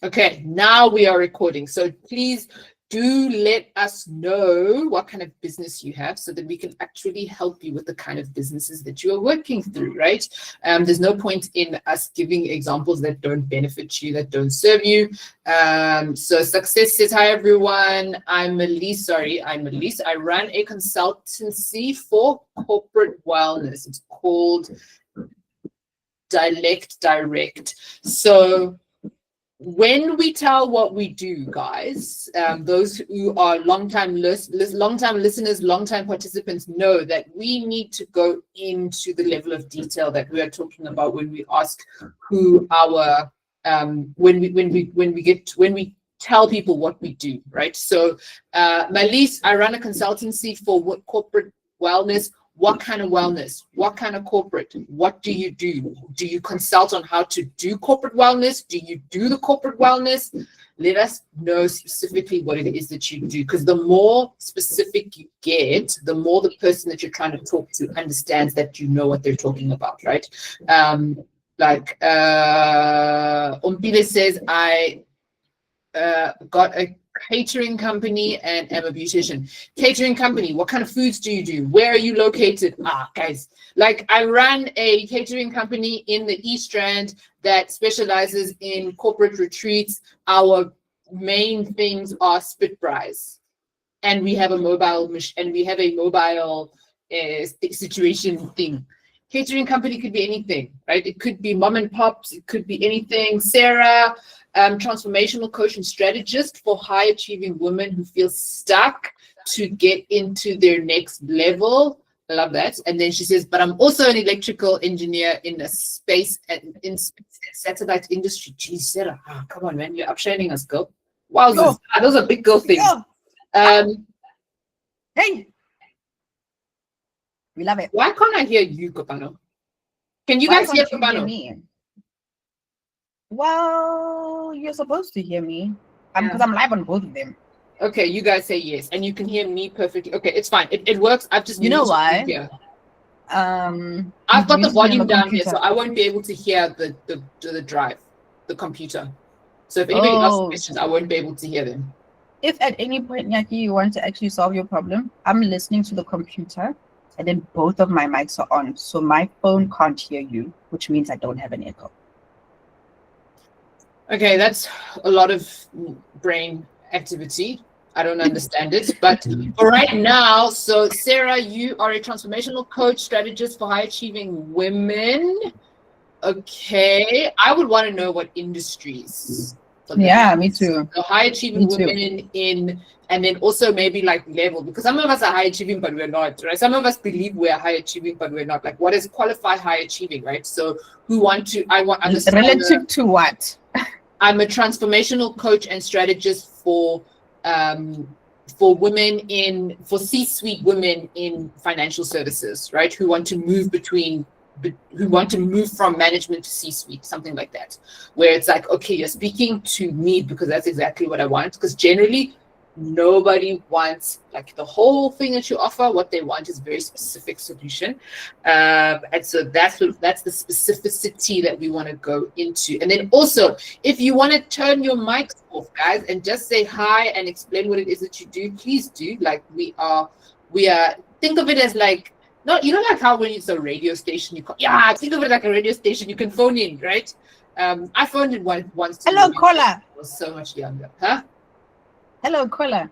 Okay, now we are recording. So please do let us know what kind of business you have so that we can actually help you with the kind of businesses that you are working through, right? There's no point in us giving examples that don't benefit you, that don't serve you. So Success says, hi, everyone. I'm Elise. I run a consultancy for corporate wellness. It's called Direct. So when we tell what we do, guys, those who are long-time listeners, long-time participants know that we need to go into the level of detail that we are talking about when we ask who our when we tell people what we do, right? So, Malise, I run a consultancy for corporate wellness. What kind of wellness? What kind of corporate? What do you do? Do you consult on how to do corporate wellness? Do you do the corporate wellness? Let us know specifically what it is that you do, because the more specific you get, the more the person that you're trying to talk to understands that you know what they're talking about, right? Umpile says, I got a catering company and am a beautician. Catering company, what kind of foods do you do? Where are you located? Guys, like I run a catering company in the East Rand that specializes in corporate retreats. Our main things are spit braais, and we have a mobile situation thing. Catering company could be anything, right? It could be mom and pops, it could be anything. Sarah, transformational coach and strategist for high achieving women who feel stuck to get into their next level. I love that. And then she says, but I'm also an electrical engineer in a space and in satellite industry. Geez, Sarah, come on, man, you're upshining us, girl. Wow, those are big girl things. Hey, we love it. Why can't I hear you, Kopano? Can you guys hear Kopano? Well, you're supposed to hear me because I'm live on both of them. Okay, you guys say yes, and you can hear me perfectly. Okay, it's fine. It works. I've just why? Here. I've got the volume down here, so I won't be able to hear the drive, the computer. So if anybody asks questions, I won't be able to hear them. If at any point, Nyaki, you want to actually solve your problem, I'm listening to the computer, and then both of my mics are on, so my phone can't hear you, which means I don't have an echo. Okay, that's a lot of brain activity. I don't understand it, but for right now, so Sarah, you are a transformational coach, strategist for high achieving women. Okay, I would want to know what industries. Yeah, me too. So high achieving women in, and then also maybe like level, because some of us are high achieving, but we're not, right? Some of us believe we're high achieving, but we're not. Like, what does qualify high achieving, right? So relative to what? I'm a transformational coach and strategist for women for C-suite women in financial services, right? Who want to move from management to C-suite, something like that, where it's like, okay, you're speaking to me because that's exactly what I want. Because generally, nobody wants like the whole thing that you offer. What they want is very specific solution, and so that's the specificity that we want to go into. And then also, if you want to turn your mics off, guys, and just say hi and explain what it is that you do, please do. Like we are think of it as like, no, you know, like how when it's a radio station, think of it like a radio station. You can phone in, right? I phoned in once. Hello, caller. I was so much younger, huh? Hello, caller.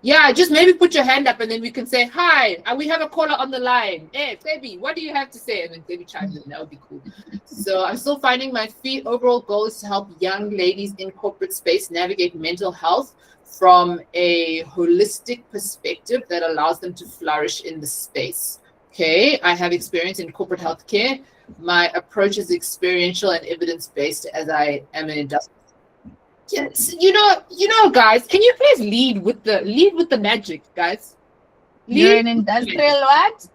Yeah, just maybe put your hand up and then we can say, hi, we have a caller on the line. Hey, baby, what do you have to say? And then baby chimes in, that would be cool. So I'm still finding my feet. Overall goal is to help young ladies in corporate space navigate mental health from a holistic perspective that allows them to flourish in the space. Okay, I have experience in corporate healthcare. My approach is experiential and evidence-based as I am an industrial. Yes, you know, guys, can you please lead with the magic, guys? You're an industrial what?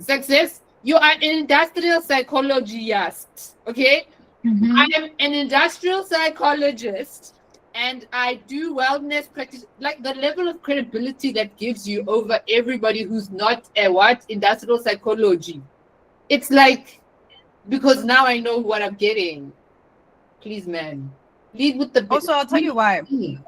Success. You are an industrial psychologist, okay? Mm-hmm. I am an industrial psychologist, and I do wellness practice. Like the level of credibility that gives you over everybody who's not a industrial psychology. It's like, because now I know what I'm getting. Please, man. Lead with the Also, I'll tell you why. Mm.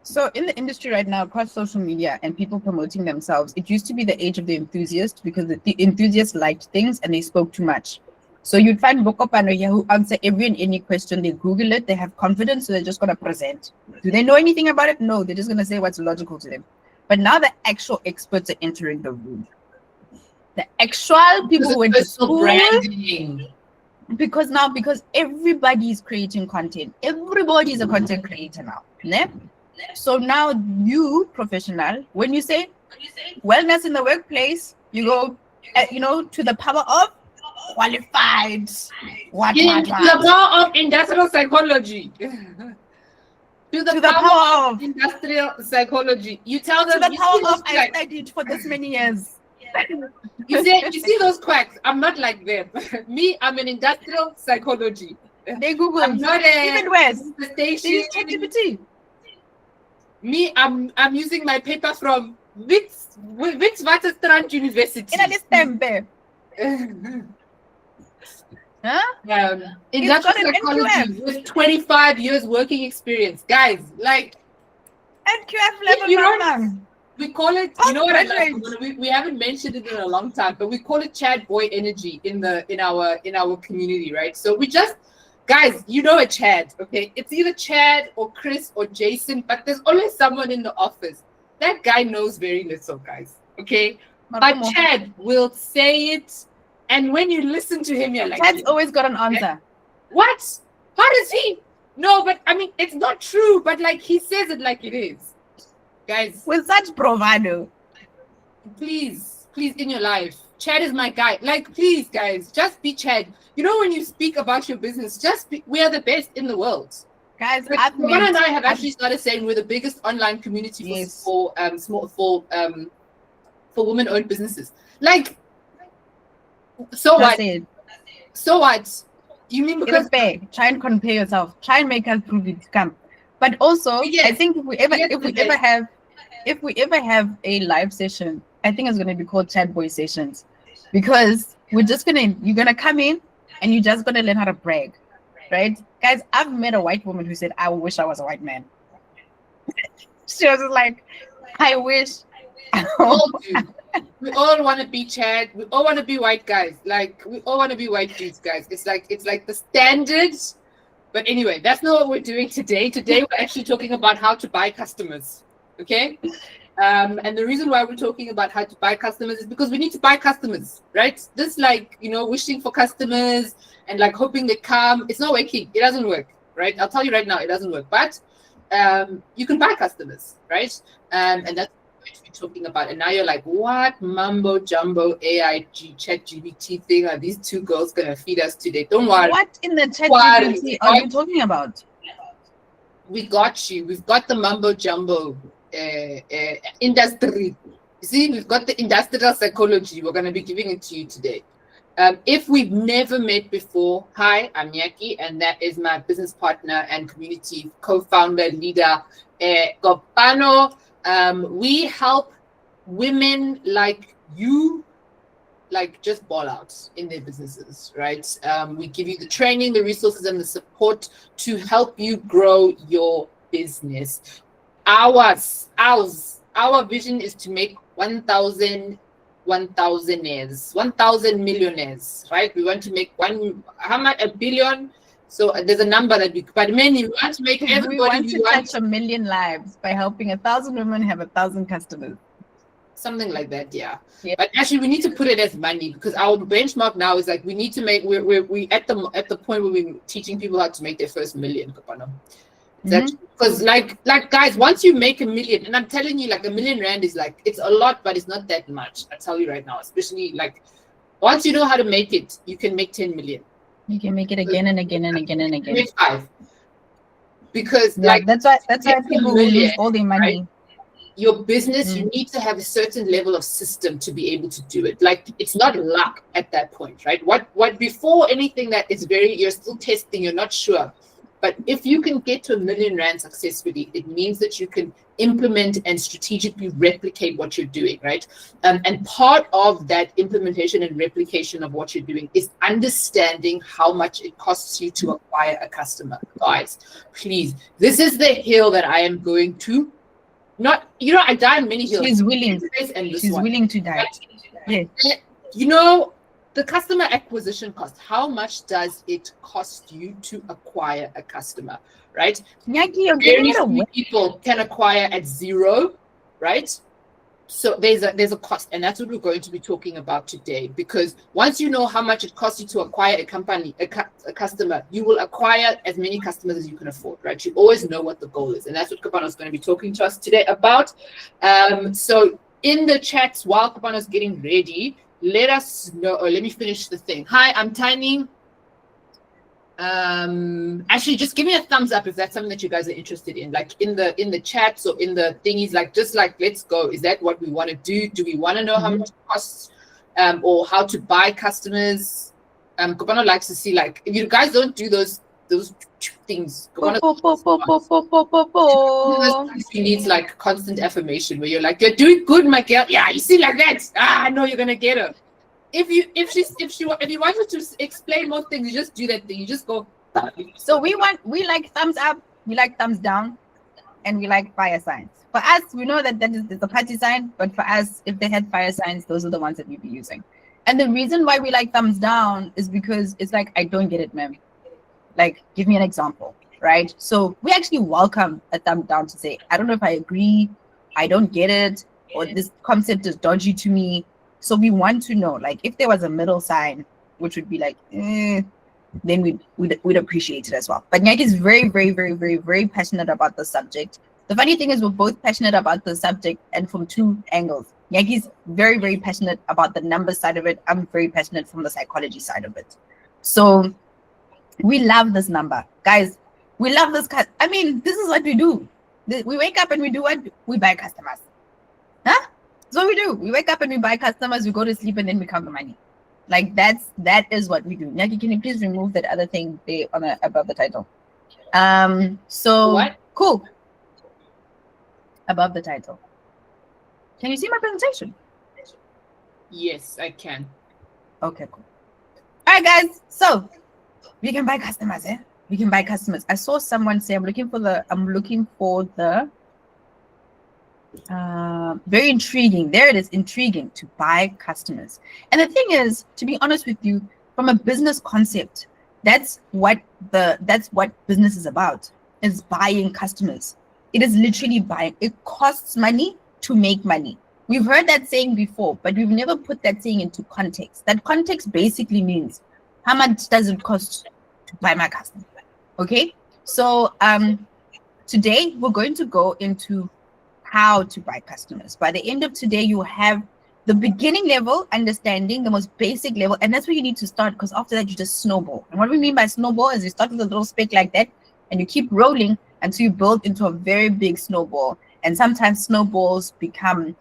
So in the industry right now, across social media and people promoting themselves, it used to be the age of the enthusiast because the enthusiasts liked things and they spoke too much. So you'd find Bokopano here who answer every and any question. They Google it, they have confidence, so they're just gonna present. Do they know anything about it? No, they're just gonna say what's logical to them. But now the actual experts are entering the room. The actual people who went to Personal school. branding. Because everybody is creating content. Everybody is a content creator now. Ne? So now you, professional, when you say wellness in the workplace, you go, to the power of qualified. What? The power of industrial psychology. To the power of industrial psychology. You tell them. To the power of I studied for this many years. You see those quacks. I'm not like them. Me, I'm an industrial psychology. They Google. I'm not even worse. Station. ChatGPT. Me, I'm using my paper from Witwatersrand University. In a stembe. Huh? Industrial psychology with 25 years working experience. Guys, like NQF level. We call it, you know what I like? We haven't mentioned it in a long time, but we call it Chad boy energy in our community, right? So we just, guys, you know a Chad, okay? It's either Chad or Chris or Jason, but there's always someone in the office. That guy knows very little, guys, okay? But Chad will say it, and when you listen to him, you're like, Chad's always got an answer. What? How does he? No, but I mean, it's not true, but like he says it like it is. Guys, with such bravado, please, in your life, Chad is my guy. Like, please, guys, just be Chad. You know, when you speak about your business, we are the best in the world, guys. Ron and I have actually started saying we're the biggest online community for women-owned businesses. Like, so what? So what? You mean because try and compare yourself, try and make us prove it. Come, but also, I think if we ever have a live session, I think it's going to be called Chat Boy Sessions, because you're gonna come in and you're just gonna learn how to brag, right? Guys, I've met a white woman who said, I wish I was a white man. She was like, I wish. We all want to be Chad. We all want to be white guys. Like, we all want to be white dudes, guys. It's like the standards. But anyway, that's not what we're doing today. Today, we're actually talking about how to buy customers. Okay? And the reason why we're talking about how to buy customers is because we need to buy customers, right? This, like, wishing for customers and like hoping they come, it's not working. It doesn't work, right? I'll tell you right now, it doesn't work. But you can buy customers, right? And that's what we're talking about. And now you're like, what mumbo jumbo AIG chat GBT thing are these two girls gonna feed us today? Don't worry. What in the chat GBT are you talking about? We got you. We've got the mumbo jumbo industry. You see, we've got the industrial psychology. We're gonna be giving it to you today. If we've never met before, hi, I'm Yaki, and that is my business partner and community co-founder, leader, Kopano. We help women like you, like, just ball out in their businesses, right? We give you the training, the resources, and the support to help you grow your business. Our vision is to make 1,000 millionaires, right? We want to make how much? 1 billion. So there's a number but many, we want to make everybody. We want to touch 1 million lives by helping 1,000 women have 1,000 customers. Something like that, yeah. But actually, we need to put it as money, because our benchmark now is like we need to make. We at the point where we're teaching people how to make their first million. Because like guys, once you make 1 million, and I'm telling you, like, 1 million rand is like, it's a lot, but it's not that much. I tell you right now, especially like once you know how to make it, you can make 10 million. You can make it again and again and again and again. Make 5. Because that's why people will lose all their money. Right? Your business, you need to have a certain level of system to be able to do it. Like, it's not luck at that point, right? What before anything that is you're still testing, you're not sure. But if you can get to R1,000,000 successfully, it means that you can implement and strategically replicate what you're doing, right? And part of that implementation and replication of what you're doing is understanding how much it costs you to acquire a customer. Guys, please, this is the hill that I am going to. Not, I die on many hills. She's willing. And She's willing to die. Yeah. The customer acquisition cost, how much does it cost you to acquire a customer, right? Very few people can acquire at zero, right? So there's a cost, and that's what we're going to be talking about today, because once you know how much it costs you to acquire a customer, you will acquire as many customers as you can afford, right? You always know what the goal is, and that's what Kabano is going to be talking to us today about. So in the chats, while Kabano is getting ready, let us know, or let me finish the thing. Hi, I'm Tiny. Actually, just give me a thumbs up if that's something that you guys are interested in, like in the chats or in the thingies, let's go. Is that what we want to do? Do we want to know how much it costs, or how to buy customers? Kabano likes to see, like, if you guys don't do those things, he needs like constant affirmation where you're like, you're doing good, my girl. Yeah, you see, like that. I know you're gonna get her. If you want her to explain more things, you just do that thing. You just go. So we like thumbs up, we like thumbs down, and we like fire signs. For us, we know that is the party sign, but for us, if they had fire signs, those are the ones that we'd be using. And the reason why we like thumbs down is because it's like, I don't get it, ma'am. Like, give me an example, right? So we actually welcome a thumb down to say, I don't know if I agree, I don't get it, or this concept is dodgy to me. So we want to know, like, if there was a middle sign, which would be like, then we'd appreciate it as well. But Nyaki is very, very, very, very, very passionate about the subject. The funny thing is we're both passionate about the subject, and from two angles. Nyaki's very, very passionate about the number side of it. I'm very passionate from the psychology side of it. So we love this number. Guys, we love this. I mean, this is what we do. We wake up and we do what? We buy customers. Huh? That's what we do. We wake up and we buy customers, we go to sleep, and then we count the money. Like, that is what we do. Nyaki, can you please remove that other thing there above the title? So what? Cool. Above the title. Can you see my presentation? Yes, I can. Okay, cool. All right, guys. So we can buy customers, eh? We can buy customers. I saw someone say, I'm looking for the very intriguing. There it is, intriguing, to buy customers. And the thing is, to be honest with you, from a business concept, that's what business is about, is buying customers. It is literally buying. It costs money to make money. We've heard that saying before, but we've never put that saying into context. That context basically means, how much does it cost to buy my customer? Okay, so today we're going to go into how to buy customers. By the end of today, you have the beginning level understanding, the most basic level, and that's where you need to start, because after that you just snowball. And what we mean by snowball is you start with a little speck like that, and you keep rolling until you build into a very big snowball. And sometimes snowballs become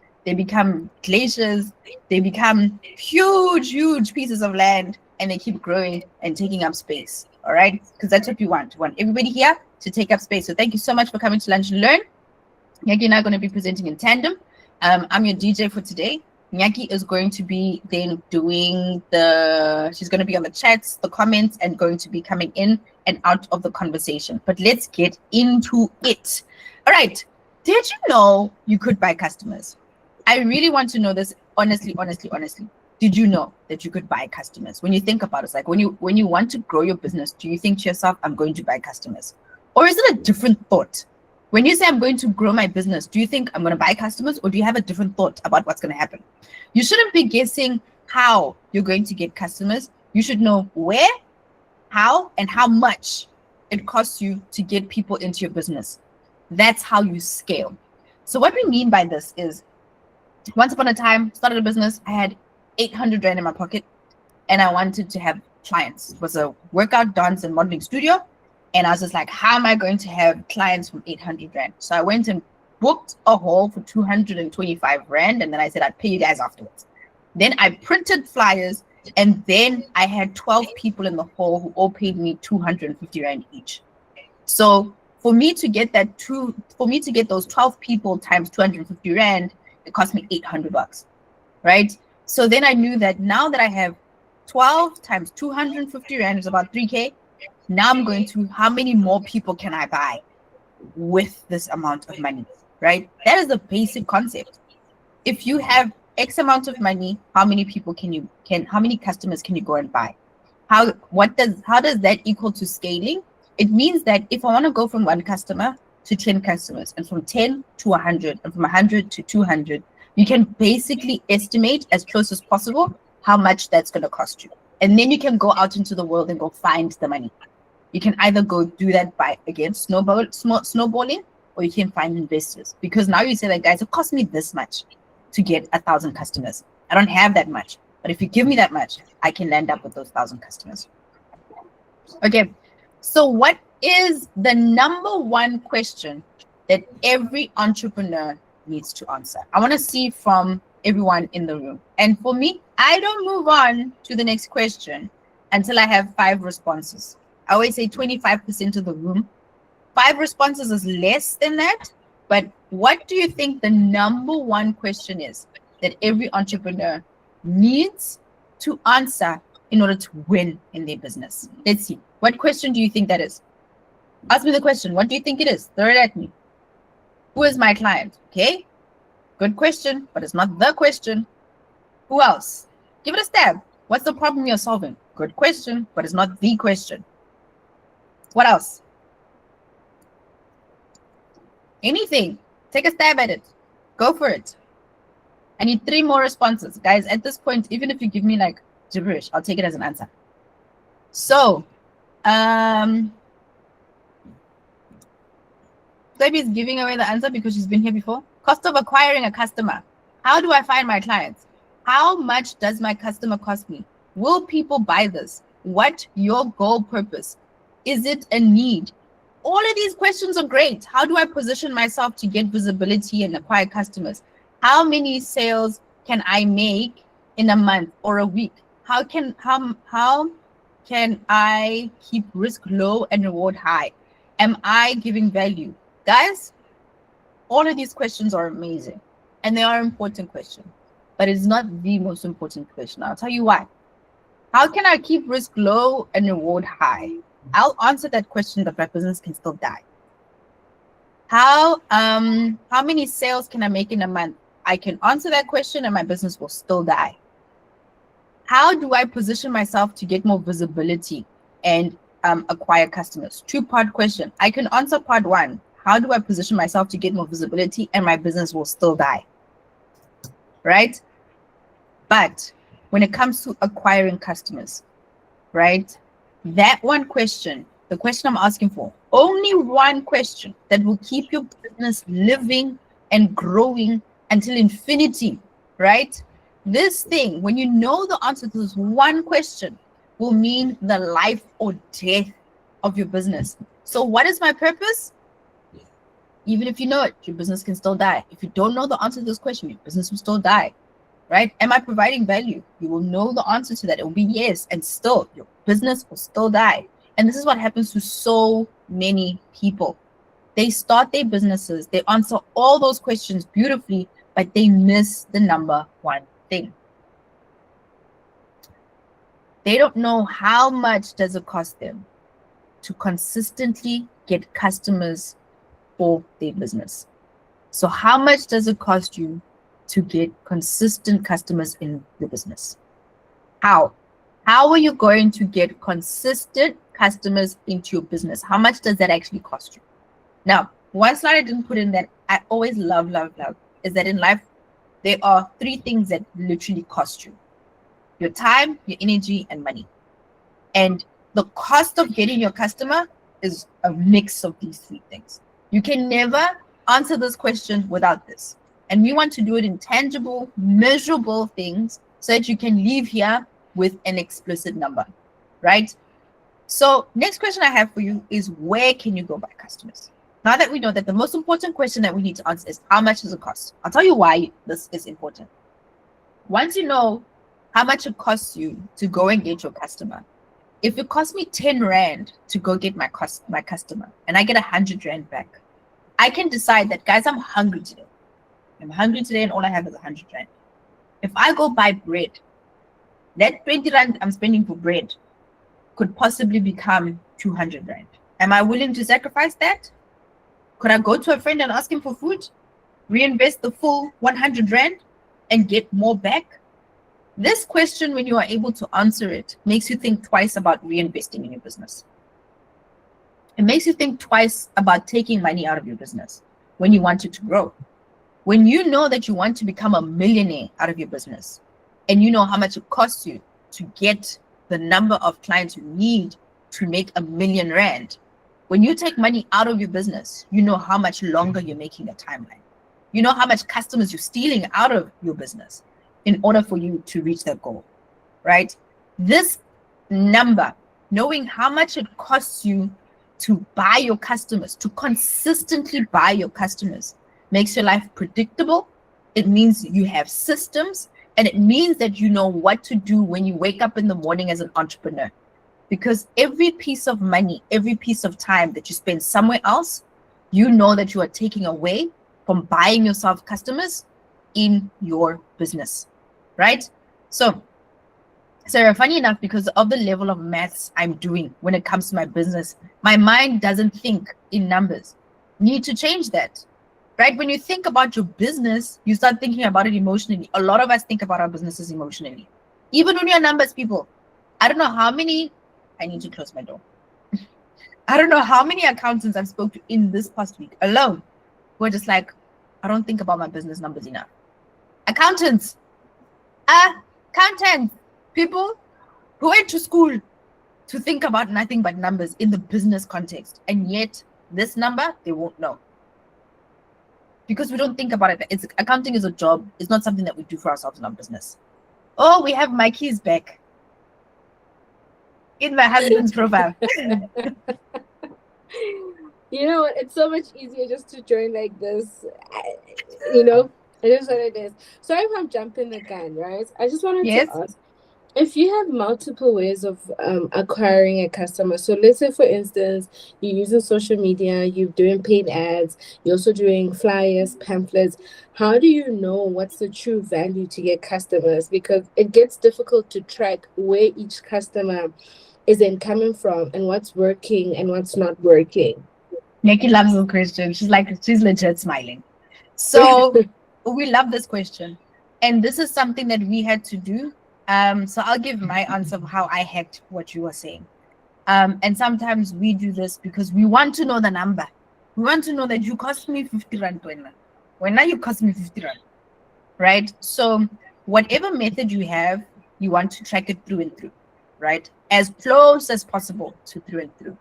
glaciers, they become huge pieces of land, and they keep growing and taking up space. All right, because that's what we want. We want everybody here to take up space. So thank you so much for coming to Lunch and Learn. Nyaki and I are going to be presenting in tandem. I'm your DJ for today. Nyaki is going to be then doing she's going to be on the chats, the comments, and going to be coming in and out of the conversation. But let's get into it. All right. Did you know you could buy customers? I really want to know this honestly. Did you know that you could buy customers? When you think about it, it's like when you want to grow your business, do you think to yourself, I'm going to buy customers? Or is it a different thought? When you say I'm going to grow my business, do you think I'm going to buy customers, or do you have a different thought about what's going to happen? You shouldn't be guessing how you're going to get customers. You should know where, how, and how much it costs you to get people into your business. That's how you scale. So what we mean by this is, once upon a time, started a business, I had 800 Rand in my pocket, and I wanted to have clients. It was a workout, dance, and modeling studio. And I was just like, how am I going to have clients from 800 Rand? So I went and booked a hall for 225 Rand, and then I said, I'd pay you guys afterwards. Then I printed flyers, and then I had 12 people in the hall who all paid me 250 Rand each. So for me to get those 12 people times 250 Rand, it cost me $800, right? So then I knew that now that I have 12 times 250 Rand is about 3K. Now I'm going to, how many more people can I buy with this amount of money, right? That is the basic concept. If you have X amount of money, how many customers can you go and buy? How does that equal to scaling? It means that if I want to go from 1 customer to 10 customers, and from 10 to 100, and from 100 to 200, you can basically estimate as close as possible how much that's going to cost you. And then you can go out into the world and go find the money. You can either go do that by, again, snowballing, or you can find investors. Because now you say that, guys, it cost me this much to get 1,000 customers. I don't have that much. But if you give me that much, I can land up with those 1,000 customers. Okay, so what is the number one question that every entrepreneur needs to answer? I want to see from everyone in the room. And for me, I don't move on to the next question until I have 5 responses. I always say 25% of the room. 5 responses is less than that. But what do you think the number one question is that every entrepreneur needs to answer in order to win in their business? Let's see. What question do you think that is? Ask me the question. What do you think it is? Throw it at me. Who is my client? Okay. Good question, but it's not the question. Who else? Give it a stab. What's the problem you're solving? Good question, but it's not the question. What else? Anything. Take a stab at it. Go for it. I need 3 more responses. Guys, at this point, even if you give me like gibberish, I'll take it as an answer. So, Debbie is giving away the answer because she's been here before. Cost of acquiring a customer. How do I find my clients? How much does my customer cost me? Will people buy this? What your goal purpose? Is it a need? All of these questions are great. How do I position myself to get visibility and acquire customers? How many sales can I make in a month or a week? How can I keep risk low and reward high? Am I giving value? Guys, all of these questions are amazing and they are important questions, but it's not the most important question. I'll tell you why. How can I keep risk low and reward high? I'll answer that question, but my business can still die. How many sales can I make in a month? I can answer that question and my business will still die. How do I position myself to get more visibility and acquire customers? 2-part question. I can answer part 1. How do I position myself to get more visibility and my business will still die? Right? But when it comes to acquiring customers, right? That one question, the question I'm asking for, only one question that will keep your business living and growing until infinity, right? This thing, when you know the answer to this one question, will mean the life or death of your business. So what is my purpose? Even if you know it, your business can still die. If you don't know the answer to this question, your business will still die, right? Am I providing value? You will know the answer to that. It will be yes, and still your business will still die. And this is what happens to so many people. They start their businesses, they answer all those questions beautifully, but they miss the number one thing. They don't know how much does it cost them to consistently get customers for their business. So how much does it cost you to get consistent customers in the business? How are you going to get consistent customers into your business? How much does that actually cost you? Now, one slide I didn't put in that I always love is that in life, there are 3 things that literally cost you: your time, your energy, and money. And the cost of getting your customer is a mix of these 3 things. You can never answer this question without this. And we want to do it in tangible, measurable things so that you can leave here with an explicit number, right? So next question I have for you is, where can you go buy customers? Now that we know that the most important question that we need to answer is, how much does it cost? I'll tell you why this is important. Once you know how much it costs you to go and get your customer, If it costs me 10 Rand to go get my customer and I get 100 Rand back, I can decide that, guys, I'm hungry today. I'm hungry today and all I have is 100 Rand. If I go buy bread, that 20 Rand I'm spending for bread could possibly become 200 Rand. Am I willing to sacrifice that? Could I go to a friend and ask him for food, reinvest the full 100 Rand and get more back? This question, when you are able to answer it, makes you think twice about reinvesting in your business. It makes you think twice about taking money out of your business when you want it to grow. When you know that you want to become a millionaire out of your business and you know how much it costs you to get the number of clients you need to make 1 million Rand, when you take money out of your business, you know how much longer you're making a timeline. You know how much customers you're stealing out of your business in order for you to reach that goal, right? This number, knowing how much it costs you to buy your customers, to consistently buy your customers, makes your life predictable. It means you have systems, and it means that you know what to do when you wake up in the morning as an entrepreneur. Because every piece of money, every piece of time that you spend somewhere else, you know that you are taking away from buying yourself customers in your business, right? So, Sarah, funny enough, because of the level of maths I'm doing when it comes to my business, my mind doesn't think in numbers. Need to change that, right? When you think about your business, you start thinking about it emotionally. A lot of us think about our businesses emotionally. Even when you're numbers people, I don't know how many, I need to close my door. I don't know how many accountants I've spoke to in this past week alone who are just like, I don't think about my business numbers enough. Accountants, people who went to school to think about nothing but numbers in the business context, and yet this number they won't know because we don't think about it. Accounting is a job. It's not something that we do for ourselves in our business. Oh, we have my keys back in my husband's profile. You know what? It's so much easier just to join like this. You know, it is what it is. Sorry if I'm jumping the gun, right? I just wanted to ask, if you have multiple ways of acquiring a customer, so let's say, for instance, you're using social media, you're doing paid ads, you're also doing flyers, pamphlets, how do you know what's the true value to get customers? Because it gets difficult to track where each customer is then coming from and what's working and what's not working. Nikki loves the question. She's legit smiling. So we love this question. And this is something that we had to do. So I'll give my answer of how I hacked what you were saying. And sometimes we do this because we want to know the number. We want to know that you cost me 50 Rand. When now you cost me 50 Rand, right? So whatever method you have, you want to track it through and through, right? As close as possible to through and through.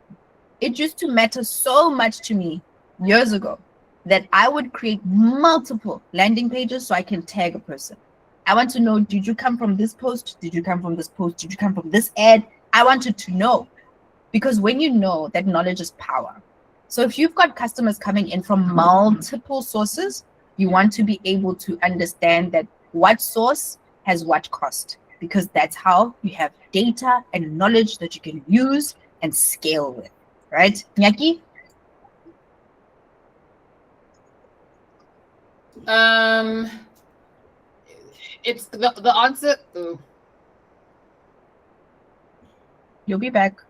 It used to matter so much to me years ago that I would create multiple landing pages so I can tag a person. I want to know, did you come from this post? Did you come from this post? Did you come from this ad? I wanted to know, because when you know, that knowledge is power. So if you've got customers coming in from multiple sources, you want to be able to understand that what source has what cost, because that's how you have data and knowledge that you can use and scale with, right? Nyaki? It's the answer. Oh. You'll be back.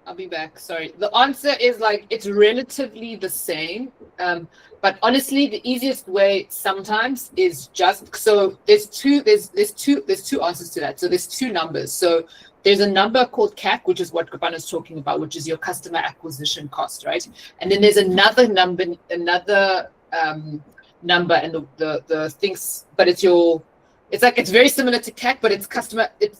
I'll be back. Sorry. The answer is like it's relatively the same. But honestly, the easiest way sometimes is just so there's two answers to that. So there's two numbers. So there's a number called CAC, which is what Gopana is talking about, which is your customer acquisition cost, right? And then there's another number, and the things, but it's very similar to CAC, but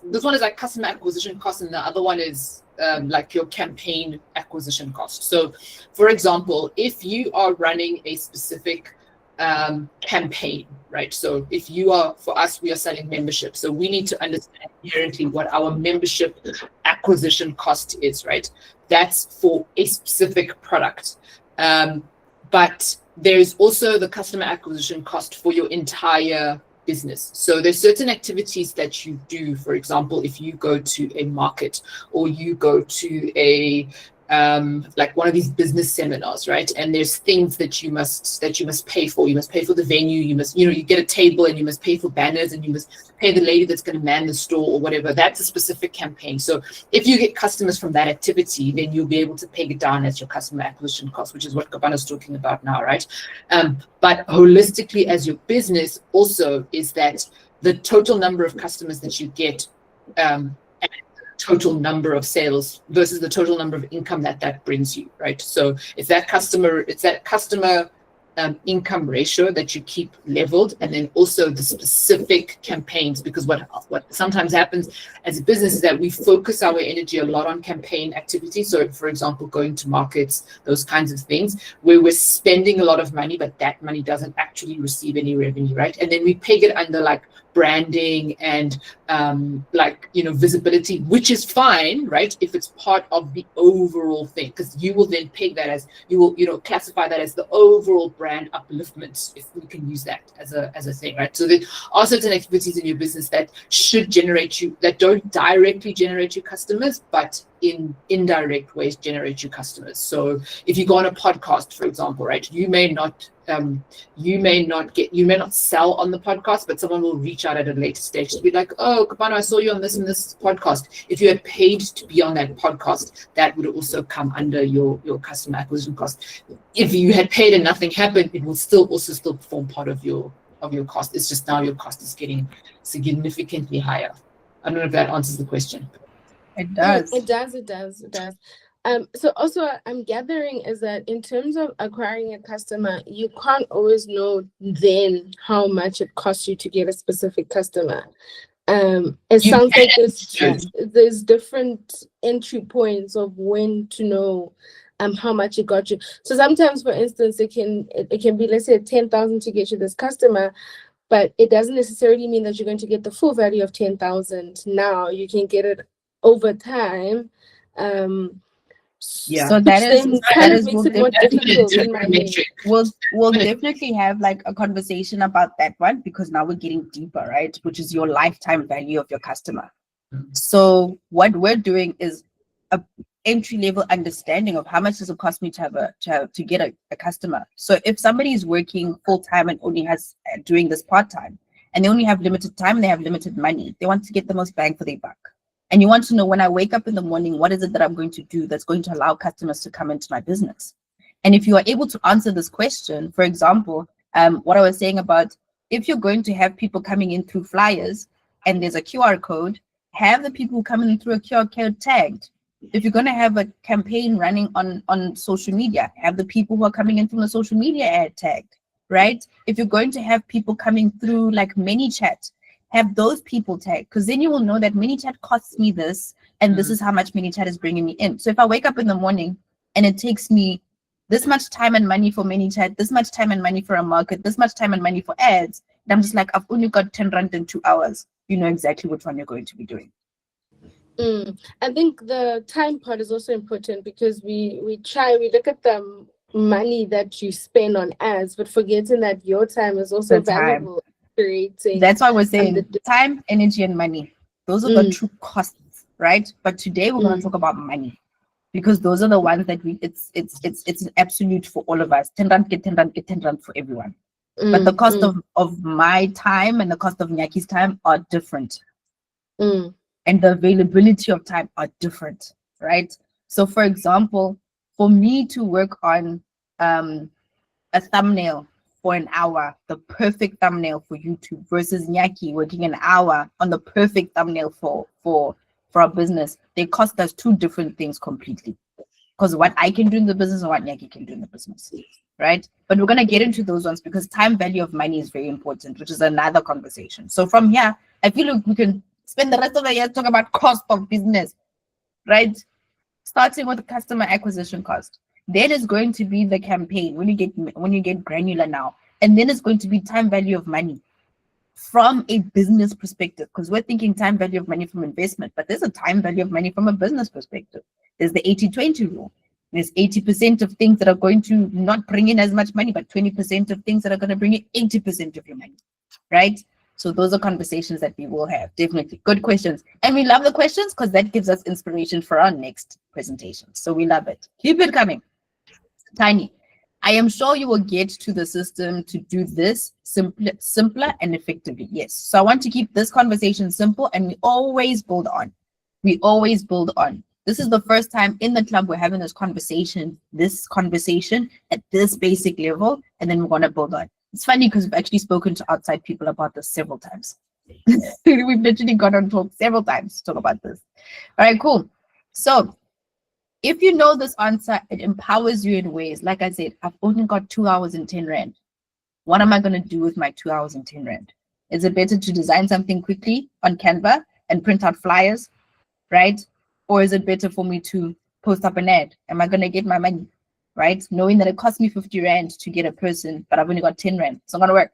this one is like customer acquisition cost, and the other one is like your campaign acquisition cost. So for example, if you are running a specific campaign, right? So if for us, we are selling membership. So we need to understand inherently what our membership acquisition cost is, right? That's for a specific product. But there's also the customer acquisition cost for your entire business. So there's certain activities that you do. For example, if you go to a market or you go to a like one of these business seminars, right? And there's things that you must pay for. You must pay for the venue. You must, you get a table and you must pay for banners and you must pay the lady that's going to man the store or whatever. That's a specific campaign. So if you get customers from that activity, then you'll be able to peg it down as your customer acquisition cost, which is what Kabana's talking about now, right? But holistically, as your business, also is that the total number of customers that you get. Total number of sales versus the total number of income that brings you, right? So it's that customer income ratio that you keep leveled, and then also the specific campaigns, because what sometimes happens as a business is that we focus our energy a lot on campaign activity. So for example, going to markets, those kinds of things, where we're spending a lot of money, but that money doesn't actually receive any revenue, right? And then we peg it under like branding and visibility, which is fine, right, if it's part of the overall thing, because you will then peg that as, you will classify that as the overall brand upliftment, if we can use that as a thing, right? So there are certain activities in your business that should generate you, that don't directly generate you customers, but in indirect ways generate you customers. So if you go on a podcast, for example, right, you may not sell on the podcast, but someone will reach out at a later stage to be like, oh, Kabana, I saw you on this and this podcast. If you had paid to be on that podcast, that would also come under your customer acquisition cost. If you had paid and nothing happened, it will still form part of your cost. It's just now your cost is getting significantly higher. I don't know if that answers the question. It does. It does. So also I'm gathering is that in terms of acquiring a customer, you can't always know then how much it costs you to get a specific customer. It sounds like there's different entry points of when to know how much it got you. So sometimes, for instance, it can be, let's say, 10,000 to get you this customer, but it doesn't necessarily mean that you're going to get the full value of 10,000 now. You can get it over time. So that is makes it more difficult in my metric. We'll definitely have like a conversation about that one, because now we're getting deeper, right? Which is your lifetime value of your customer. So what we're doing is a entry level understanding of how much does it cost me to get a customer. So if somebody is working full time and only has doing this part time, and they only have limited time and they have limited money, they want to get the most bang for their buck. And you want to know, when I wake up in the morning, what is it that I'm going to do that's going to allow customers to come into my business? And if you are able to answer this question, for example, what I was saying about, if you're going to have people coming in through flyers and there's a QR code, have the people coming in through a QR code tagged. If you're going to have a campaign running on social media, have the people who are coming in from the social media ad tagged, right? If you're going to have people coming through like ManyChat, have those people tagged, because then you will know that ManyChat costs me this, and this is how much ManyChat is bringing me in. So if I wake up in the morning and it takes me this much time and money for ManyChat, this much time and money for a market, this much time and money for ads, and I'm just like, I've only got 10 rand in 2 hours, you know exactly which one you're going to be doing. I think the time part is also important, because we look at the money that you spend on ads, but forgetting that your time is also valuable. That's why we're saying time, energy, and money. Those are the true costs, right? But today we're going to talk about money, because those are the ones that it's an absolute for all of us. 10 rand, get 10 rand, get 10 rand for everyone. But the cost of my time and the cost of Nyaki's time are different. And the availability of time are different, right? So for example, for me to work on a thumbnail for an hour, the perfect thumbnail for YouTube, versus Nyaki working an hour on the perfect thumbnail for our business, they cost us two different things completely. Because what I can do in the business and what Nyaki can do in the business, right? But we're going to get into those ones, because time value of money is very important, which is another conversation. So from here, I feel like we can spend the rest of the year talking about cost of business, right? Starting with the customer acquisition cost. Then is going to be the campaign when you get granular now. And then it's going to be time value of money from a business perspective, because we're thinking time value of money from investment, but there's a time value of money from a business perspective. There's the 80-20 rule. There's 80% of things that are going to not bring in as much money, but 20% of things that are going to bring in 80% of your money, right? So those are conversations that we will have. Definitely good questions. And we love the questions because that gives us inspiration for our next presentation. So we love it. Keep it coming. Tiny, I am sure you will get to the system to do this simpler and effectively. Yes. So I want to keep this conversation simple, and we always build on. We always build on. This is the first time in the club we're having this conversation at this basic level, and then we're going to build on. It's funny because we've actually spoken to outside people about this several times. We've literally got on talk several times to talk about this. All right, cool. So if you know this answer, it empowers you in ways. Like I said, I've only got 2 hours and 10 Rand. What am I going to do with my 2 hours and 10 Rand? Is it better to design something quickly on Canva and print out flyers, right? Or is it better for me to post up an ad? Am I going to get my money, right? Knowing that it cost me 50 Rand to get a person, but I've only got 10 Rand. It's not going to work,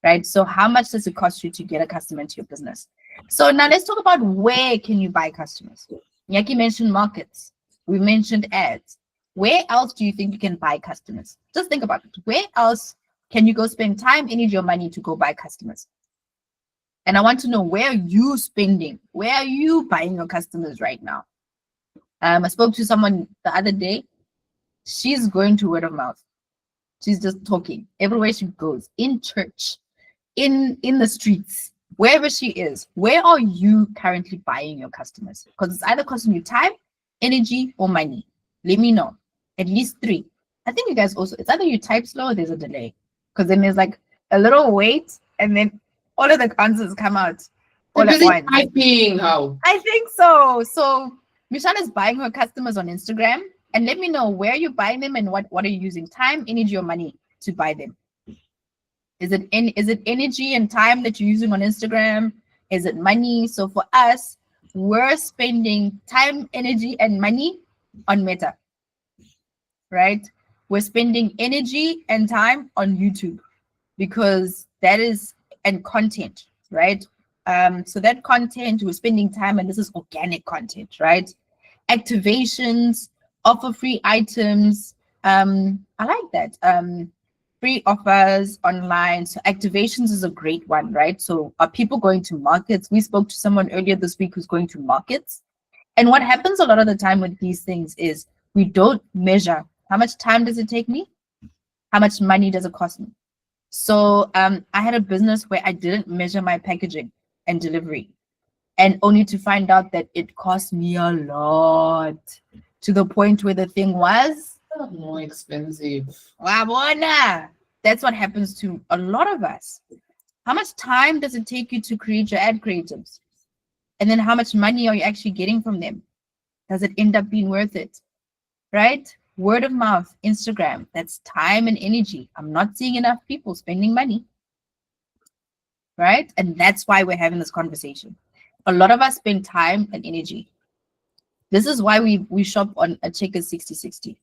right? So how much does it cost you to get a customer into your business? So now let's talk about where can you buy customers? Yaki mentioned markets. We mentioned ads. Where else do you think you can buy customers? Just think about it. Where else can you go spend time, energy, or money to go buy customers? And I want to know, where are you spending? Where are you buying your customers right now? I spoke to someone the other day. She's going to word of mouth. She's just talking everywhere she goes, in church, in the streets, wherever she is. Where are you currently buying your customers? Because it's either costing you time, energy, or money. Let me know. At least 3. I think you guys also, it's either you type slow or there's a delay. Because then there's like a little wait, and then all of the answers come out all at once. Typing how? I think so. So Michelle is buying her customers on Instagram, and let me know where you're buying them and what are you using time, energy, or money to buy them. Is it energy and time that you're using on Instagram? Is it money? So for us, we're spending time, energy, and money on Meta, right? We're spending energy and time on YouTube because that is, and content, right? So that content, we're spending time, and this is organic content, right? Activations, offer free items. I like that. Free offers online. So activations is a great one, right? So are people going to markets? We spoke to someone earlier this week who's going to markets. And what happens a lot of the time with these things is we don't measure how much time does it take me? How much money does it cost me? So I had a business where I didn't measure my packaging and delivery, and only to find out that it cost me a lot, to the point where the thing was More expensive. Wabona. That's what happens to a lot of us. How much time does it take you to create your ad creatives? And then how much money are you actually getting from them? Does it end up being worth it? Right? Word of mouth, Instagram, that's time and energy. I'm not seeing enough people spending money. Right? And that's why we're having this conversation. A lot of us spend time and energy. This is why we shop on a Checkers 60/60.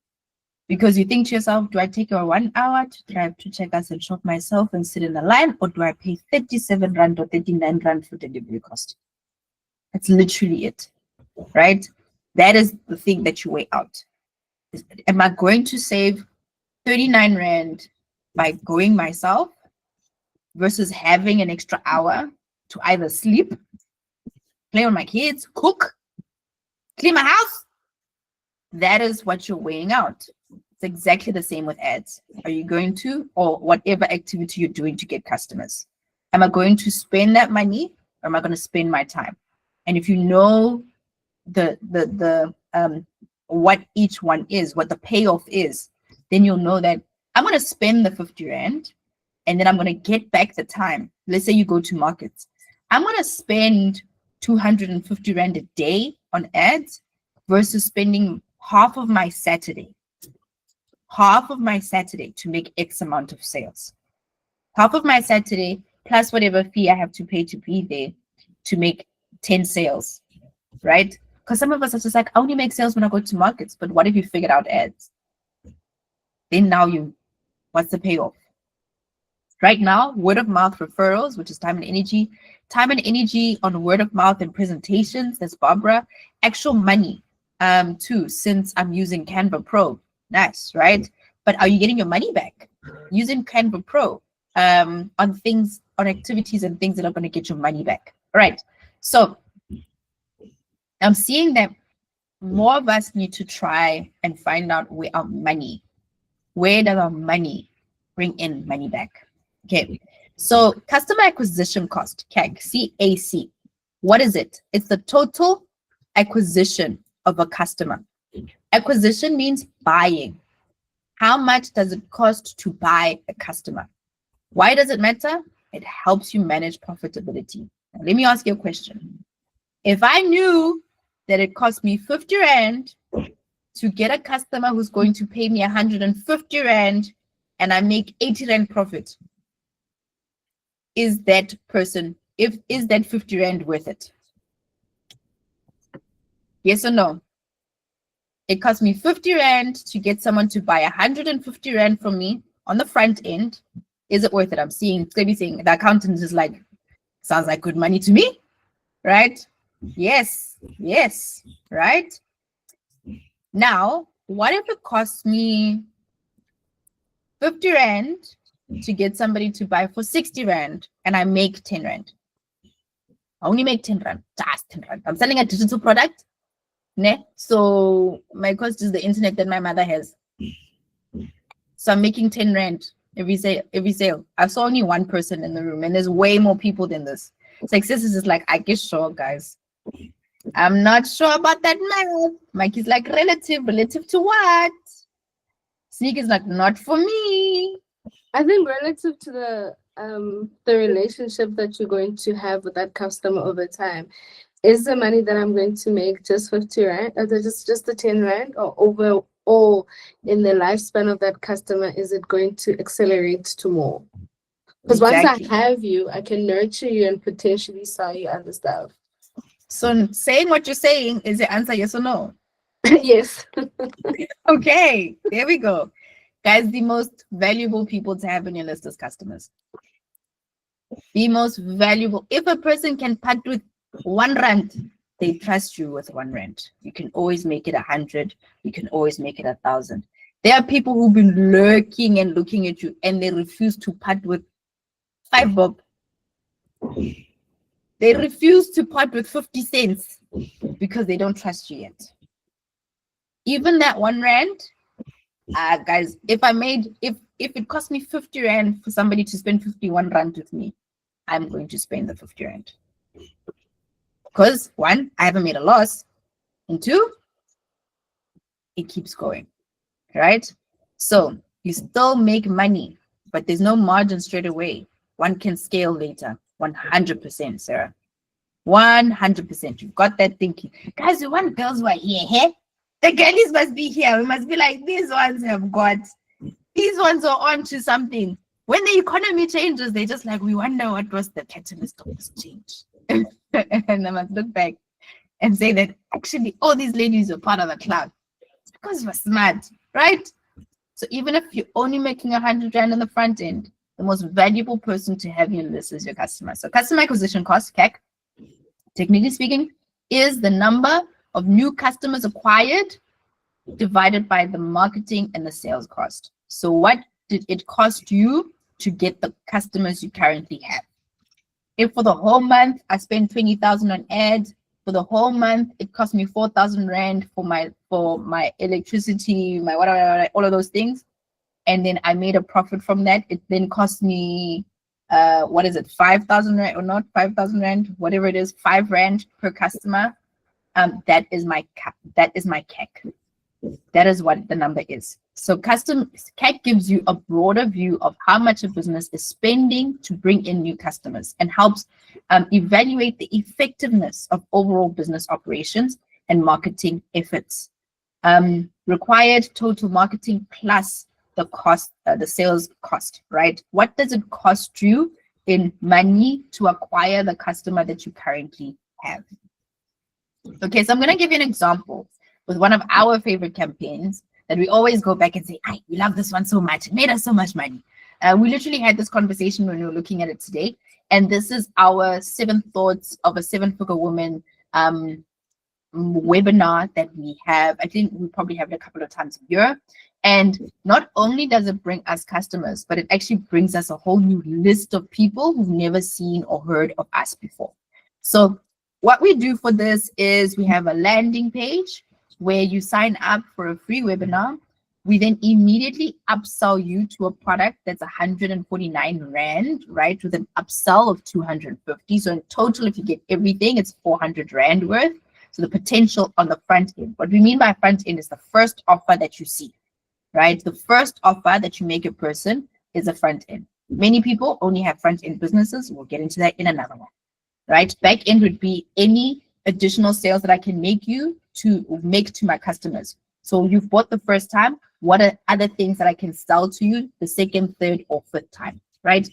Because you think to yourself, do I take a 1 hour to drive to Checkers and shop myself and sit in the line, or do I pay 37 Rand or 39 Rand for delivery cost? That's literally it, right? That is the thing that you weigh out. Am I going to save 39 Rand by going myself versus having an extra hour to either sleep, play with my kids, cook, clean my house? That is what you're weighing out. It's exactly the same with ads. Are you going to, or whatever activity you're doing to get customers? Am I going to spend that money, or am I going to spend my time? And if you know what each one is, what the payoff is, then you'll know that I'm going to spend the 50 Rand, and then I'm going to get back the time. Let's say you go to markets. I'm going to spend 250 Rand a day on ads versus spending half of my Saturday to make X amount of sales. Half of my Saturday plus whatever fee I have to pay to be there to make 10 sales, right? Because some of us are just like, I only make sales when I go to markets. But what if you figured out ads? Then now what's the payoff? Right now, word of mouth referrals, which is time and energy on word of mouth and presentations. That's Barbara. Actual money, too, since I'm using Canva Pro. Nice, right? But are you getting your money back using Canva Pro? on things, on activities and things that are going to get your money back. All right. So I'm seeing that more of us need to try and find out where does our money bring in money back? Okay. So customer acquisition cost, CAC, CAC. What is it? It's the total acquisition of a customer. Acquisition means buying. How much does it cost to buy a customer? Why does it matter? It helps you manage profitability. Now, let me ask you a question. If I knew that it cost me 50 Rand to get a customer who's going to pay me 150 Rand and I make 80 Rand profit, is that 50 Rand worth it? Yes or no? It cost me 50 Rand to get someone to buy 150 Rand from me on the front end. Is it worth it? I'm seeing the accountant is like, sounds like good money to me, right? Yes, right? Now, what if it costs me 50 Rand to get somebody to buy for 60 Rand and I make 10 Rand? I only make 10 Rand, just 10 Rand. I'm selling a digital product. So my cost is the internet that my mother has. So I'm making 10 Rand every sale. I saw only one person in the room and there's way more people than this. Success is just like, I guess sure, guys. I'm not sure about that math. Mike is like relative to what? Sneak is like, not for me. I think relative to the relationship that you're going to have with that customer over time. Is the money that I'm going to make just 50 Rand, or just the 10 Rand, or overall in the lifespan of that customer, is it going to accelerate to more? Because once I have you, I can nurture you and potentially sell you other stuff. So saying what you're saying, is the answer yes or no? Yes. Okay, there we go. Guys, the most valuable people to have in your list is customers. The most valuable. If a person can part with 1 Rand, they trust you with 1 Rand. You can always make it 100. You can always make it 1,000. There are people who've been lurking and looking at you and they refuse to part with 5 bob. They refuse to part with 50 cents because they don't trust you yet. Even that 1 Rand, guys, if it cost me 50 Rand for somebody to spend 51 Rand with me, I'm going to spend the 50 Rand. Because 1, I haven't made a loss, and 2, it keeps going, right? So you still make money, but there's no margin straight away. One can scale later, 100%, Sarah. 100%. You've got that thinking. Guys, we want girls who are here, hey? The girlies must be here. We must be like, these ones have got, these ones are on to something. When the economy changes, they just like, we wonder what was the catalyst of this change. And I must look back and say that actually all these ladies were part of the cloud. It's because we're smart, right? So even if you're only making 100 Rand on the front end, the most valuable person to have in this is your customer. So customer acquisition cost, CAC, technically speaking, is the number of new customers acquired divided by the marketing and the sales cost. So what did it cost you to get the customers you currently have? If for the whole month I spent 20,000 on ads, for the whole month it cost me 4,000 Rand for my electricity, my whatever, all of those things, and then I made a profit from that. It then cost me 5,000 Rand, or not 5,000 Rand, whatever it is, 5 Rand per customer. That is my CAC. That is what the number is. So CAC gives you a broader view of how much a business is spending to bring in new customers and helps evaluate the effectiveness of overall business operations and marketing efforts. Required total marketing plus the cost, the sales cost, right? What does it cost you in money to acquire the customer that you currently have? Okay, so I'm going to give you an example with one of our favorite campaigns that we always go back and say, we love this one so much. It made us so much money. We literally had this conversation when we were looking at it today. And this is our 7 Thoughts of a 7-Figure Woman webinar that we have. I think we probably have it a couple of times a year. And not only does it bring us customers, but it actually brings us a whole new list of people who've never seen or heard of us before. So what we do for this is we have a landing page where you sign up for a free webinar. We then immediately upsell you to a product that's 149 Rand, right? With an upsell of 250. So in total, if you get everything, it's 400 Rand worth. So the potential on the front end. What we mean by front end is the first offer that you see, right? The first offer that you make a person is a front end. Many people only have front end businesses. We'll get into that in another one, right? Back end would be any additional sales that I can make to my customers. So you've bought the first time. What are other things that I can sell to you the second, third, or fifth time, right?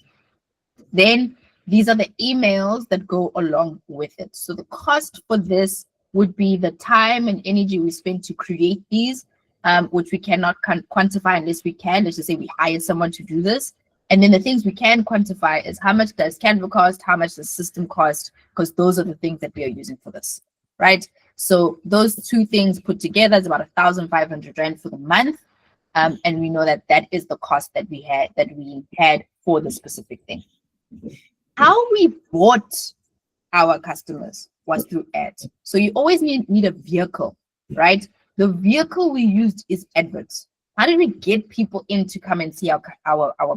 Then these are the emails that go along with it. So the cost for this would be the time and energy we spend to create these, which we cannot quantify unless we can. Let's just say we hire someone to do this. And then the things we can quantify is how much does Canva cost, how much does system cost, because those are the things that we are using for this, right? So those two things put together is about 1,500 Rand for the month. And we know that that is the cost that we had for the specific thing. How we bought our customers was through ads. So you always need a vehicle, right? The vehicle we used is adverts. How did we get people in to come and see our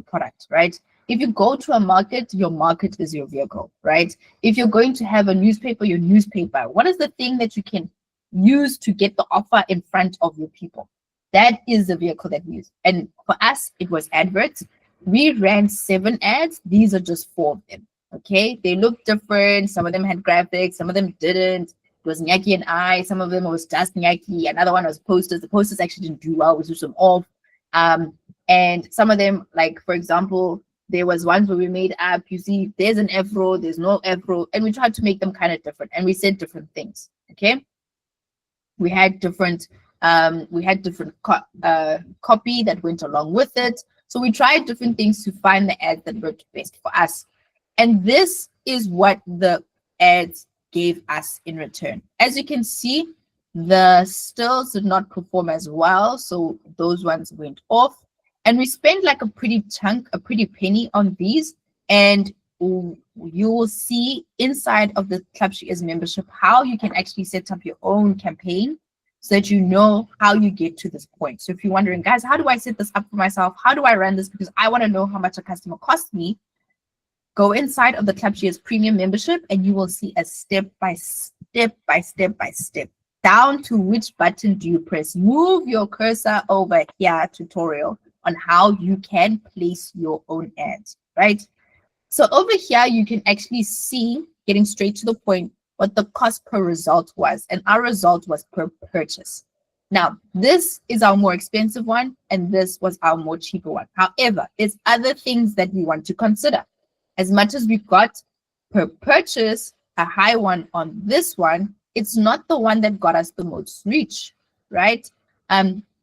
product, right? If you go to a market, your market is your vehicle, right? If you're going to have a newspaper, your newspaper. What is the thing that you can use to get the offer in front of your people? That is the vehicle that we use. And for us, it was adverts. We ran 7 ads. These are just 4 of them, okay? They look different. Some of them had graphics. Some of them didn't. It was Nyaki and I. Some of them was just Nyaki. Another one was posters. The posters actually didn't do well. We switched them off. And some of them, like, for example, there was ones where we made up, you see, there's an Afro, there's no Afro, and we tried to make them kind of different. And we said different things, okay? We had different copy that went along with it. So we tried different things to find the ads that worked best for us. And this is what the ads gave us in return. As you can see, the stills did not perform as well. So those ones went off. And we spent like a pretty penny on these. And you will see inside of the Club She Is membership how you can actually set up your own campaign so that you know how you get to this point. So if you're wondering, guys, how do I set this up for myself? How do I run this? Because I want to know how much a customer costs me. Go inside of the Club She Is premium membership and you will see a step by step down to which button do you press. Move your cursor over here tutorial on how you can place your own ads, right? So over here, you can actually see, getting straight to the point, what the cost per result was. And our result was per purchase. Now, this is our more expensive one, and this was our more cheaper one. However, there's other things that we want to consider. As much as we got per purchase, a high one on this one, it's not the one that got us the most reach, right?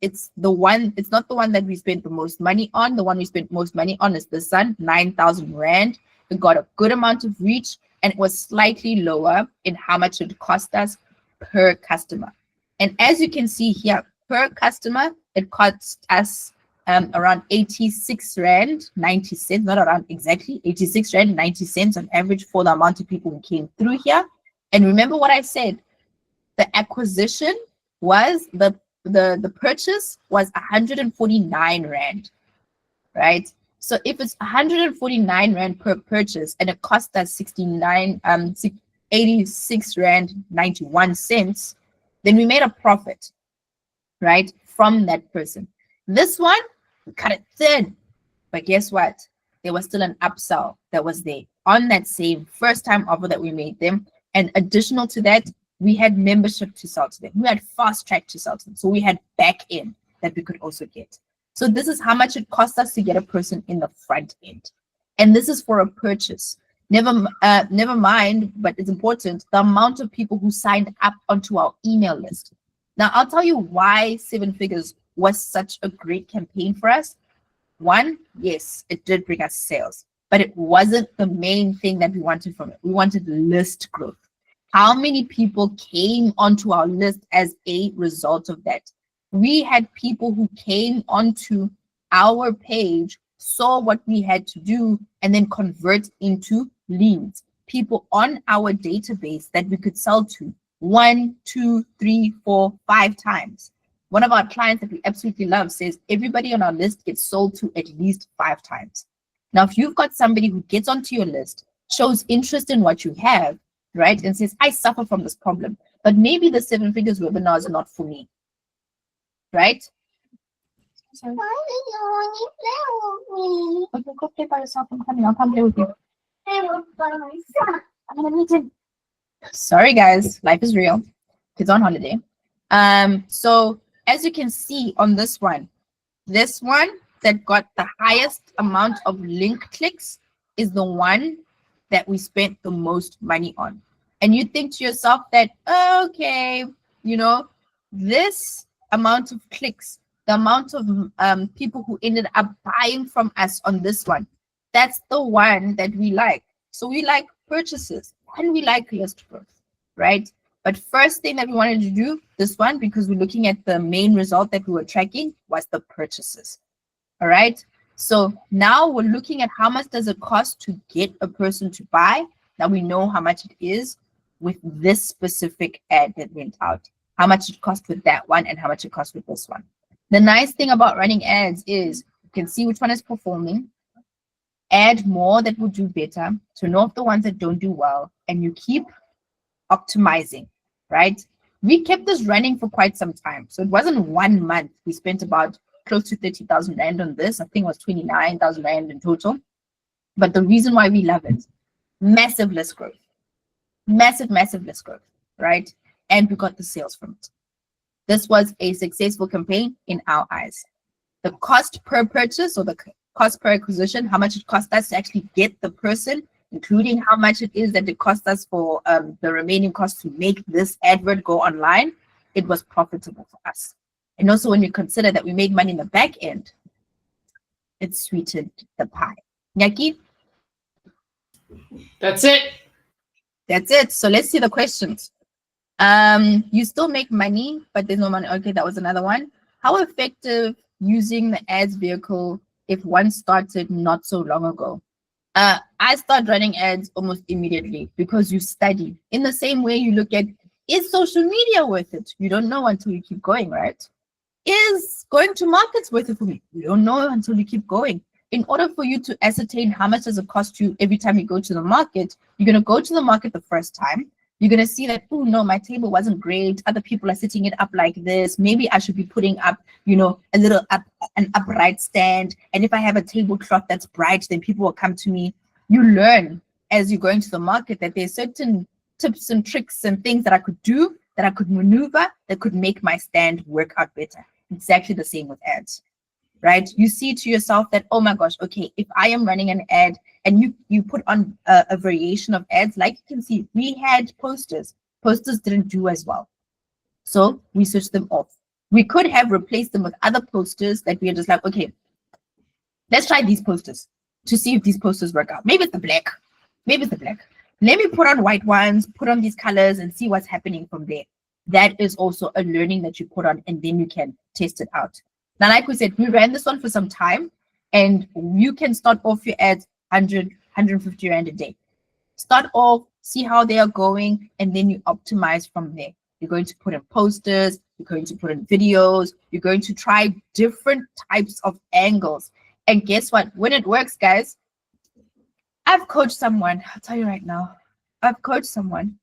It's not the one that we spent the most money on. The one we spent most money on is this one, 9,000 Rand. It got a good amount of reach, and it was slightly lower in how much it cost us per customer. And as you can see here, per customer, it cost us around 86 Rand 90 cents, not around exactly, 86 Rand 90 cents on average for the amount of people who came through here. And remember what I said, the acquisition was the purchase was 149 Rand, right? So if it's 149 Rand per purchase and it cost us 86 Rand 91 cents, then we made a profit, right, from that person. This one, we cut it thin, but guess what? There was still an upsell that was there on that same first time offer that we made them. And additional to that, we had membership to sell to them. We had fast track to sell to them. So we had back end that we could also get. So this is how much it cost us to get a person in the front end. And this is for a purchase. Never mind, but it's important, the amount of people who signed up onto our email list. Now, I'll tell you why 7 Figures was such a great campaign for us. One, yes, it did bring us sales, but it wasn't the main thing that we wanted from it. We wanted list growth. How many people came onto our list as a result of that? we had people who came onto our page, saw what we had to do, and then convert into leads. People on our database that we could sell to 1, 2, 3, 4, 5 times. One of our clients that we absolutely love says everybody on our list gets sold to at least 5 times. Now, if you've got somebody who gets onto your list, shows interest in what you have, right, and says, I suffer from this problem, but maybe the 7 Figures webinar is not for me, right? Sorry. Why did you only play with me? Okay, go play by yourself. I'm coming. I'll come play with you. I will by myself. I'm gonna meet him. Sorry, guys. Life is real. Kids on holiday. So as you can see on this one that got the highest amount of link clicks is the one that we spent the most money on. And you think to yourself that, okay, you know, this amount of clicks, the amount of people who ended up buying from us on this one, that's the one that we like. So we like purchases and we like list growth, right? But first thing that we wanted to do, this one, because we're looking at the main result that we were tracking, was the purchases. All right. So now we're looking at how much does it cost to get a person to buy. Now we know how much it is with this specific ad that went out, how much it cost with that one and how much it cost with this one. The nice thing about running ads is you can see which one is performing, add more that will do better to know of the ones that don't do well, and you keep optimizing, right? We kept this running for quite some time. So it wasn't 1 month. We spent about close to 30,000 Rand on this. I think it was 29,000 Rand in total. But the reason why we love it, massive list growth, massive list growth, right? And we got the sales from it. This was a successful campaign in our eyes. The cost per purchase or the cost per acquisition, how much it cost us to actually get the person, including how much it is that it cost us for the remaining cost to make this advert go online, it was profitable for us. And also when you consider that we made money in the back end, it sweetened the pie. Nyaki? That's it. That's it. So let's see the questions. You still make money, but there's no money. Okay, that was another one. How effective using the ads vehicle if one started not so long ago? I start running ads almost immediately because you study. In the same way you look at, is social media worth it? You don't know until you keep going, right? Is going to markets worth it for me? You don't know until you keep going. In order for you to ascertain how much does it cost you every time you go to the market, you're going to go to the market the first time. You're going to see that, oh no, my table wasn't great. Other people are sitting it up like this. Maybe I should be putting up, you know, an upright stand. And if I have a tablecloth that's bright, then people will come to me. You learn as you're going to the market that there's certain tips and tricks and things that I could do, that I could maneuver, that could make my stand work out better. Exactly the same with ads, right? You see to yourself that, oh my gosh, okay, if I am running an ad and you put on a variation of ads, like you can see, we had posters. Posters didn't do as well. So we switched them off. We could have replaced them with other posters that we are just like, okay, let's try these posters to see if these posters work out. Maybe it's the black. Maybe it's the black. Let me put on white ones, put on these colors and see what's happening from there. That is also a learning that you put on and then you can test it out. Now, like we said, we ran this one for some time and you can start off your ads 100, 150 Rand a day. Start off, see how they are going, and then you optimize from there. You're going to put in posters, you're going to put in videos, you're going to try different types of angles. And guess what? When it works, guys, I've coached someone. I'll tell you right now, I've coached someone.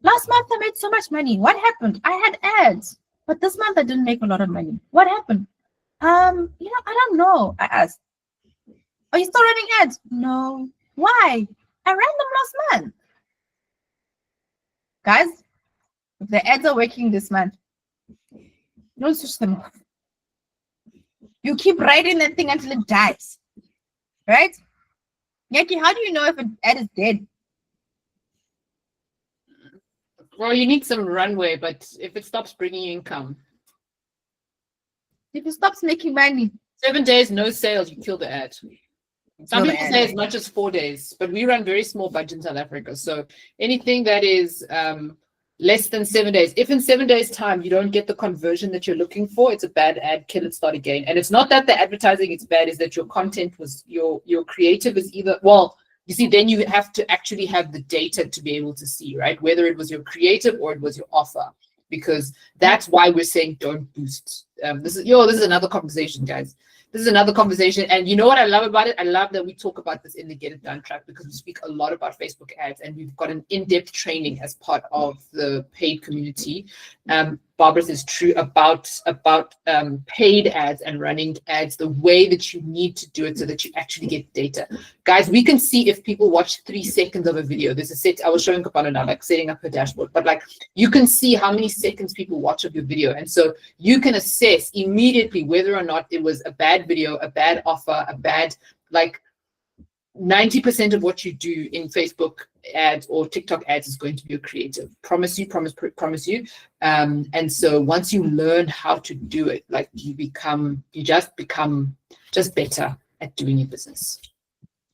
Last month, I made so much money. What happened? I had ads, but this month I didn't make a lot of money. What happened? I don't know. I asked, are you still running ads? No. Why? I ran them last month. Guys, if the ads are working this month, don't switch them off. You keep writing that thing until it dies, right? Yaki, how do you know if an ad is dead? Well, you need some runway, but if it stops bringing income. If it stops making money. 7 days, no sales, you kill the ad. Some people say as much as 4 days, but we run very small budget in South Africa. So anything that is less than 7 days. If in 7 days time you don't get the conversion that you're looking for, it's a bad ad. Kill it, start again. And it's not that the advertising is bad, is that your content was your creative is either, well, you see, then you have to actually have the data to be able to see, right, whether it was your creative or it was your offer, because that's why we're saying don't boost. This is another conversation, guys. This is another conversation. And you know what I love about it? I love that we talk about this in the Get It Done track, because we speak a lot about Facebook ads, and we've got an in-depth training as part of the paid community. Barbara is true about paid ads and running ads the way that you need to do it so that you actually get data. Guys, we can see if people watch 3 seconds of a video. There's a set, I was showing Kapana now, like setting up her dashboard, but like you can see how many seconds people watch of your video. And so you can assess immediately whether or not it was a bad video, a bad offer, a bad, like 90% of what you do in Facebook ads or TikTok ads is going to be a creative. Promise you. And so once you learn how to do it, like you just become better at doing your business.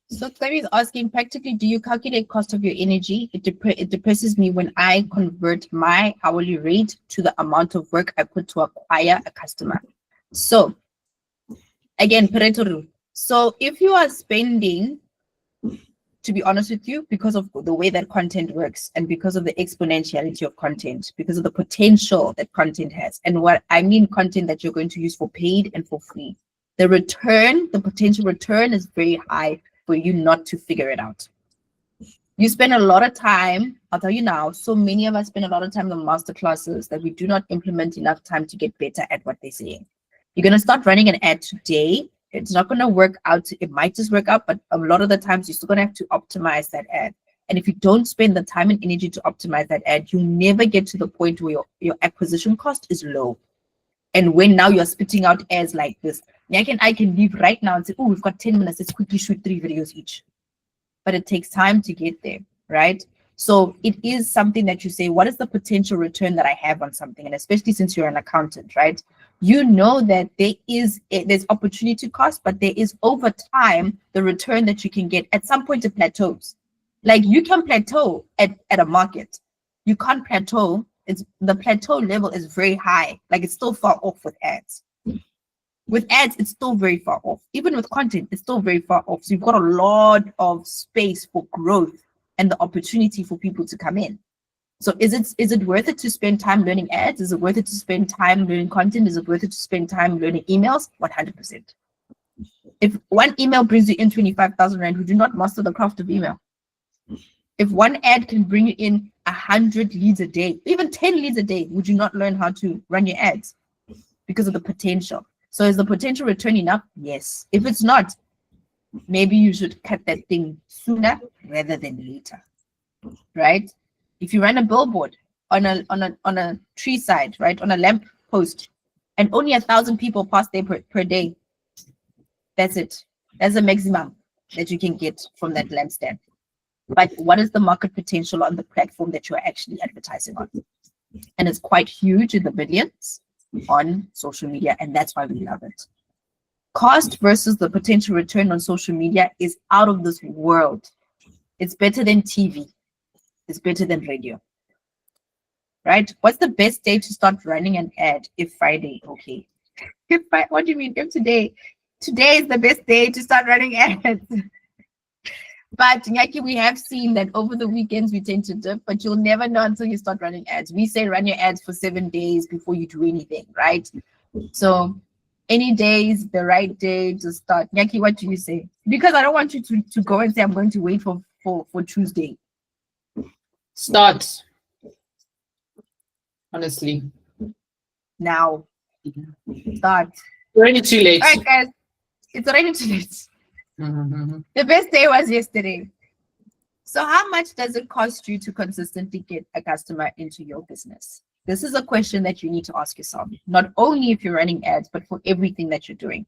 So Chloe is asking, practically, do you calculate cost of your energy? It depresses me when I convert my hourly rate to the amount of work I put to acquire a customer. So again, Pareto rule. So if you are spending, to be honest with you, because of the way that content works and because of the exponentiality of content, because of the potential that content has, and what I mean content that you're going to use for paid and for free, the potential return is very high for you not to figure it out. You spend a lot of time, I'll tell you now, so many of us spend a lot of time on master classes that we do not implement enough time to get better at what they're saying. You're going to start running an ad today. It's not going to work out. It might just work out, but a lot of the times you're still going to have to optimize that ad. And if you don't spend the time and energy to optimize that ad, you never get to the point where your acquisition cost is low. And when now you're spitting out ads like this, I can leave right now and say, oh, we've got 10 minutes. Let's quickly shoot 3 videos each. But it takes time to get there, right? So it is something that you say, what is the potential return that I have on something? And especially since you're an accountant, right? You know that there's opportunity cost, but there is over time the return that you can get. At some point it plateaus. Like you can plateau at a market. You can't plateau. The plateau level is very high. Like it's still far off with ads. With ads, it's still very far off. Even with content, it's still very far off. So you've got a lot of space for growth and the opportunity for people to come in. So is it worth it to spend time learning ads? Is it worth it to spend time learning content? Is it worth it to spend time learning emails? 100%. If one email brings you in 25,000 Rand, would you not master the craft of email? If one ad can bring you in 100 leads a day, even 10 leads a day, would you not learn how to run your ads? Because of the potential. So is the potential return enough? Yes. If it's not, maybe you should cut that thing sooner rather than later, right? If you run a billboard on a tree side, right, on a lamp post, and only 1,000 people pass there per day, that's it. That's the maximum that you can get from that lampstand. But what is the market potential on the platform that you're actually advertising on? And it's quite huge in the billions on social media, and that's why we love it. Cost versus the potential return on social media is out of this world. It's better than TV. It's better than radio, right? What's the best day to start running an ad? If Friday, okay. What do you mean? If today is the best day to start running ads. But Nyaki, we have seen that over the weekends we tend to dip, but you'll never know until you start running ads. We say run your ads for 7 days before you do anything, right? So any day is the right day to start. Nyaki, what do you say? Because I don't want you to go and say I'm going to wait for Tuesday. Start. Honestly. Now. Start. Already too late. All right, guys. It's already too late. Mm-hmm. The best day was yesterday. So how much does it cost you to consistently get a customer into your business? This is a question that you need to ask yourself, not only if you're running ads, but for everything that you're doing.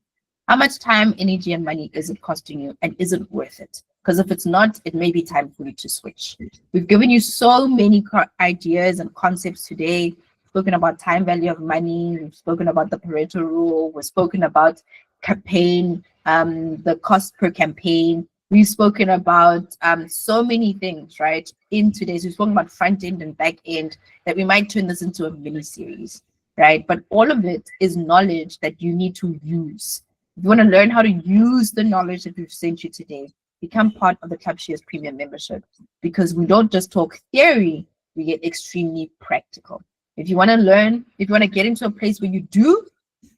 How much time, energy, and money is it costing you, and is it worth it? Because if it's not, it may be time for you to switch. We've given you so many ideas and concepts today. We've spoken about time value of money. We've spoken about the Pareto rule. We've spoken about campaign, the cost per campaign. We've spoken about so many things, right? In today's, we've spoken about front end and back end, that we might turn this into a mini series, right? But all of it is knowledge that you need to use. If you want to learn how to use the knowledge that we've sent you today, become part of the Club Shares Premium membership, because we don't just talk theory, we get extremely practical. If you want to learn, if you want to get into a place where you do,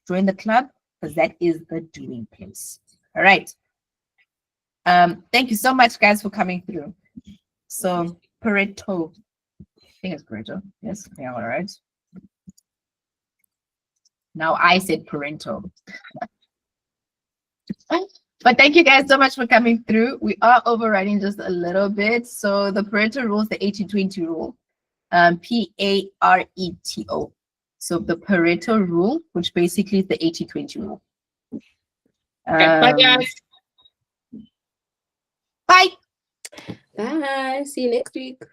join the club, because that is the doing place. All right. Thank you so much, guys, for coming through. So Pareto, I think it's Pareto. Yes, yeah, all right. Now I said parental. But thank you guys so much for coming through. We are overriding just a little bit. So the Pareto rule is the 80-20 rule. Pareto. So the Pareto rule, which basically is the 80-20 rule. Bye, guys. Bye. Bye. See you next week.